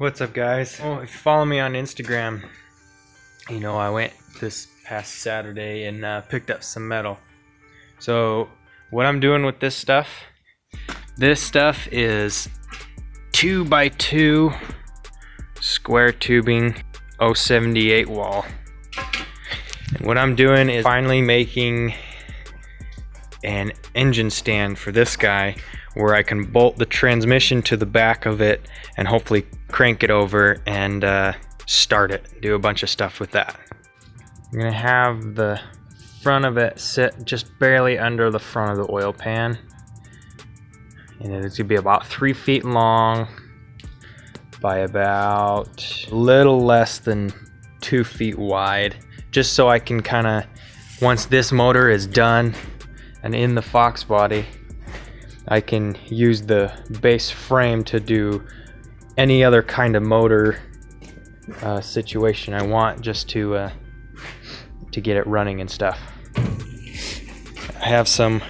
What's up, guys? Oh, if you follow me on Instagram, you know I went this past Saturday and picked up some metal. So what I'm doing with this stuff is 2x2 square tubing 078 wall. And what I'm doing is finally making an engine stand for this guy where I can bolt the transmission to the back of it and hopefully crank it over and start it, do a bunch of stuff with that. I'm gonna have the front of it sit just barely under the front of the oil pan, and it's gonna be about 3 feet long by about a little less than 2 feet wide, just so I can kind of, once this motor is done and in the Fox body, I can use the base frame to do any other kind of motor situation I want, just to get it running and stuff. I have some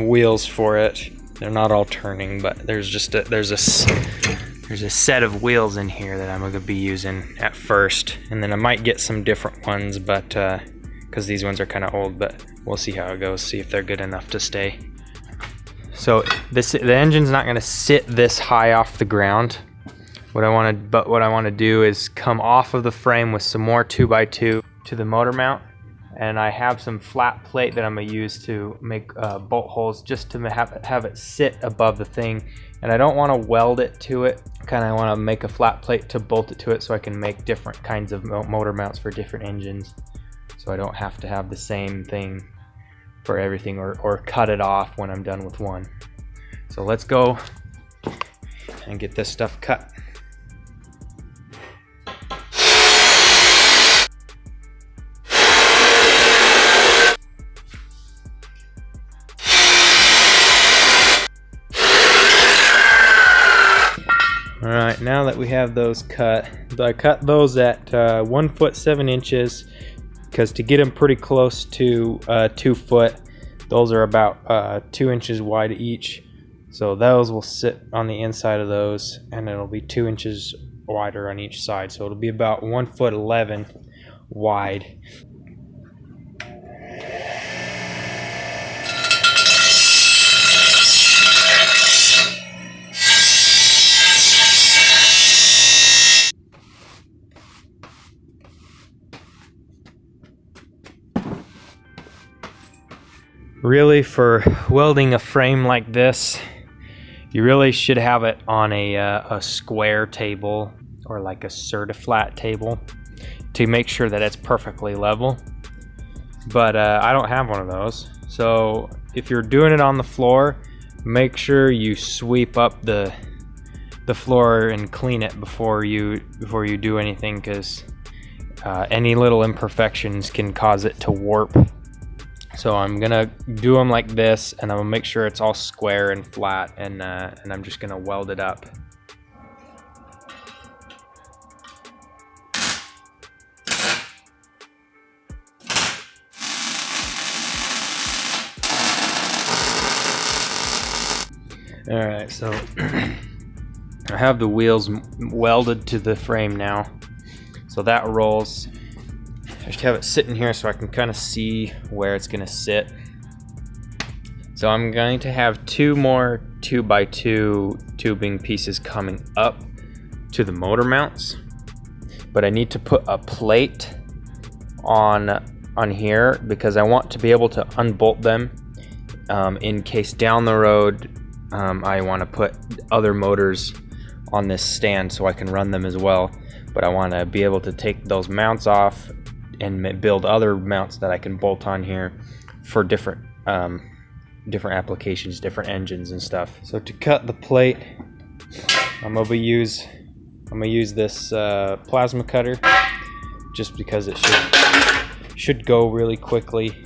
wheels for it. They're not all turning, but there's a set of wheels in here that I'm going to be using at first, and then I might get some different ones, but because these ones are kind of old, but we'll see how it goes, see if they're good enough to stay. So the engine's not going to sit this high off the ground. What I want to do is come off of the frame with some more 2x2 to the motor mount, and I have some flat plate that I'm going to use to make bolt holes, just to have it sit above the thing. And I don't want to weld it to it. Kind of want to make a flat plate to bolt it to it so I can make different kinds of motor mounts for different engines, so I don't have to have the same thing for everything, or cut it off when I'm done with one. So let's go and get this stuff cut. Alright, now that we have those cut, I cut those at 1 foot 7 inches, because to get them pretty close to 2 foot, those are about 2 inches wide each. So those will sit on the inside of those, and it'll be 2 inches wider on each side. So it'll be about 1 foot 11 wide. Really, for welding a frame like this, you really should have it on a square table, or like a Certiflat table, to make sure that it's perfectly level. But I don't have one of those, so if you're doing it on the floor, make sure you sweep up the floor and clean it before you do anything, because any little imperfections can cause it to warp. So I'm gonna do them like this, and I'm gonna make sure it's all square and flat, and I'm just gonna weld it up. Alright, so I have the wheels welded to the frame now, so that rolls. I just have it sitting here so I can kind of see where it's going to sit. So I'm going to have 2 more 2x2 tubing pieces coming up to the motor mounts, but I need to put a plate on here, because I want to be able to unbolt them in case down the road I want to put other motors on this stand so I can run them as well. But I want to be able to take those mounts off and build other mounts that I can bolt on here for different applications, different engines and stuff. So to cut the plate, I'm gonna use this plasma cutter, just because it should go really quickly.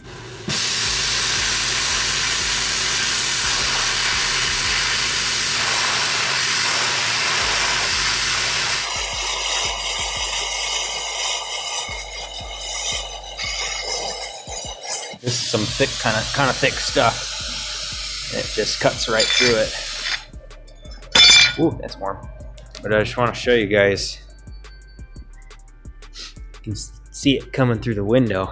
This is some thick, kind of thick stuff. It just cuts right through it. Ooh, that's warm. but I just want to show you guys. You can see it coming through the window.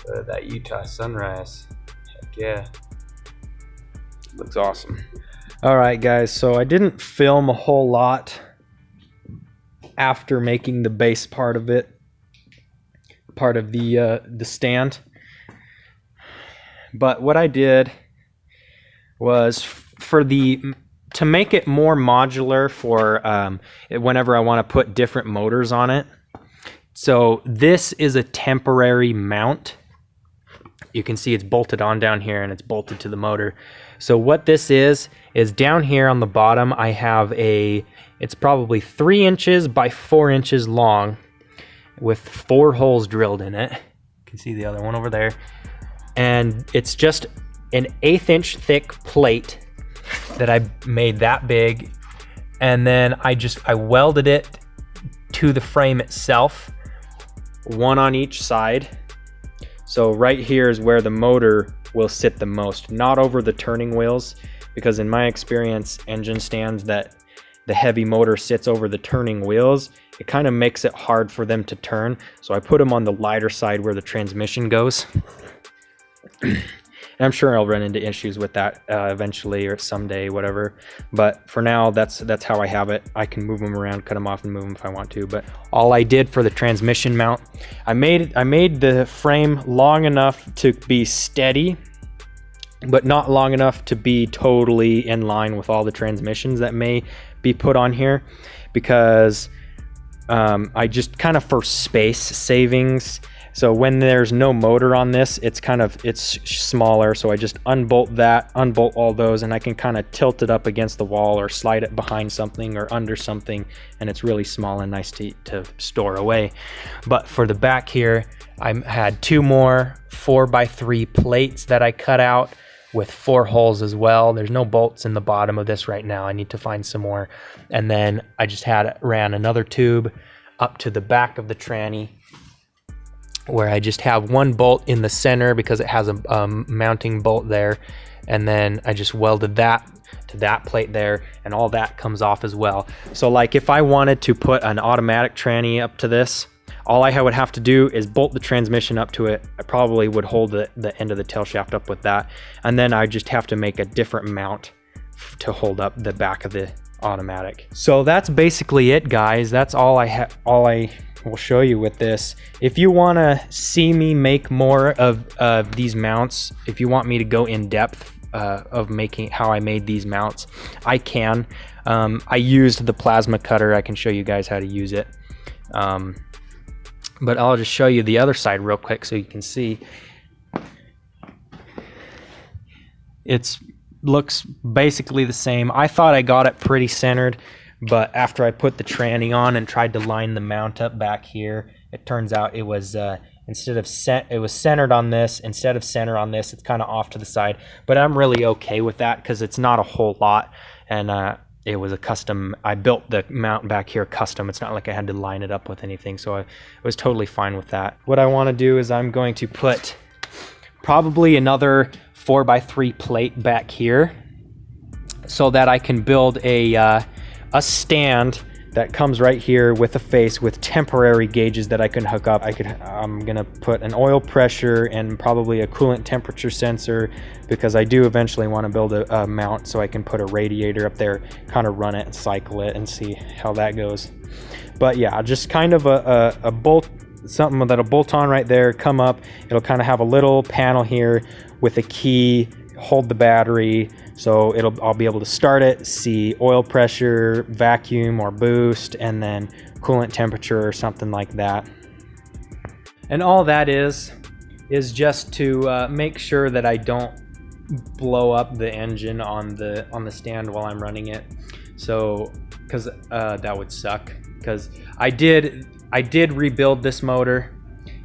That Utah sunrise. Heck yeah. Looks awesome. Alright guys, so I didn't film a whole lot after making the base part of it. Part of the stand. But what I did was to make it more modular for whenever I want to put different motors on it. So this is a temporary mount. You can see it's bolted on down here and it's bolted to the motor. So what this is down here on the bottom I have it's probably 3 inches by 4 inches long with 4 holes drilled in it. You can see the other one over there. And it's just an 1/8 inch thick plate that I made that big. And then I welded it to the frame itself, one on each side. So right here is where the motor will sit the most, not over the turning wheels, because in my experience, engine stands that the heavy motor sits over the turning wheels, it kind of makes it hard for them to turn. So I put them on the lighter side where the transmission goes. And I'm sure I'll run into issues with that eventually or someday, whatever. But for now, that's how I have it. I can move them around, cut them off and move them if I want to. But all I did for the transmission mount, I made the frame long enough to be steady, but not long enough to be totally in line with all the transmissions that may be put on here, because I just kind of, for space savings, so when there's no motor on this, it's smaller. So I just unbolt all those, and I can kind of tilt it up against the wall or slide it behind something or under something, and it's really small and nice to store away. But for the back here, I had 2 more 4x3 plates that I cut out with 4 holes as well. There's no bolts in the bottom of this right now. I need to find some more. And then I just ran another tube up to the back of the tranny, where I just have 1 bolt in the center because it has a mounting bolt there, and then I just welded that to that plate there, and all that comes off as well. So like if I wanted to put an automatic tranny up to this, all I would have to do is bolt the transmission up to it. I probably would hold the end of the tail shaft up with that, and then I just have to make a different mount to hold up the back of the automatic. So that's basically it, guys. That's all I will show you with this. If you want to see me make more of these mounts, if you want me to go in depth of making how I made these mounts, I can. I used the plasma cutter. I can show you guys how to use it. But I'll just show you the other side real quick so you can see. It looks basically the same. I thought I got it pretty centered, but after I put the tranny on and tried to line the mount up back here, it turns out it was it was centered on this. Instead of center on this, it's kind of off to the side. But I'm really okay with that because it's not a whole lot, and it was a custom. I built the mount back here custom. It's not like I had to line it up with anything, so I was totally fine with that. What I want to do is I'm going to put probably another 4x3 plate back here so that I can build a stand that comes right here with a face with temporary gauges that I can hook up. I'm gonna put an oil pressure and probably a coolant temperature sensor, because I do eventually want to build a mount so I can put a radiator up there, kind of run it and cycle it and see how that goes. But yeah, just kind of a bolt, something that'll bolt on right there, come up. It'll kind of have a little panel here with a key, hold the battery, so I'll be able to start it, see oil pressure, vacuum or boost, and then coolant temperature or something like that. And all that is just to make sure that I don't blow up the engine on the stand while I'm running it. So, because that would suck. Because I did rebuild this motor.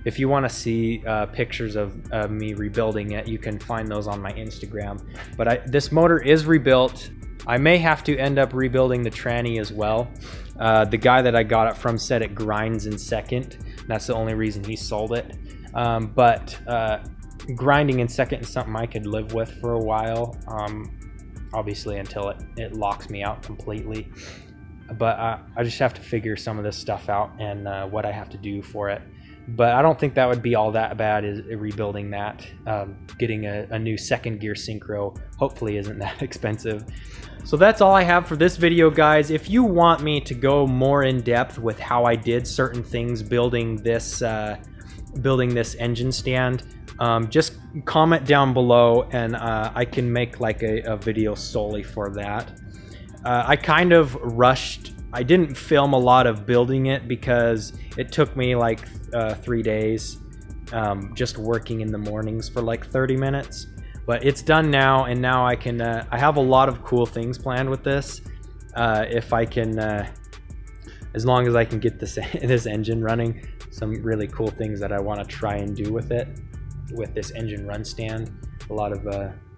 If you want to see pictures of me rebuilding it, you can find those on my Instagram. But this motor is rebuilt. I may have to end up rebuilding the tranny as well. The guy that I got it from said it grinds in second. That's the only reason he sold it. But grinding in second is something I could live with for a while. obviously until it locks me out completely. But I just have to figure some of this stuff out and what I have to do for it. But I don't think that would be all that bad, is rebuilding that. Getting a new second gear synchro hopefully isn't that expensive. So that's all I have for this video, guys. If you want me to go more in depth with how I did certain things building this engine stand, just comment down below and I can make like a video solely for that. I kind of rushed. I didn't film a lot of building it because it took me like 3 days just working in the mornings for like 30 minutes. But it's done now, and now I can I have a lot of cool things planned with this. If I can as long as I can get this this engine running, some really cool things that I want to try and do with it, with this engine run stand. A lot of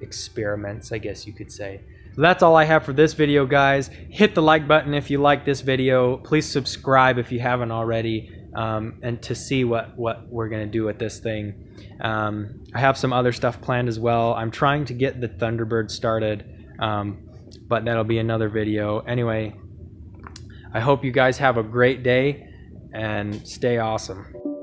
experiments, I guess you could say. So that's all I have for this video, guys. Hit the like button if you like this video. Please subscribe if you haven't already, and to see what we're gonna do with this thing. I have some other stuff planned as well. I'm trying to get the Thunderbird started, but that'll be another video. Anyway, I hope you guys have a great day and stay awesome.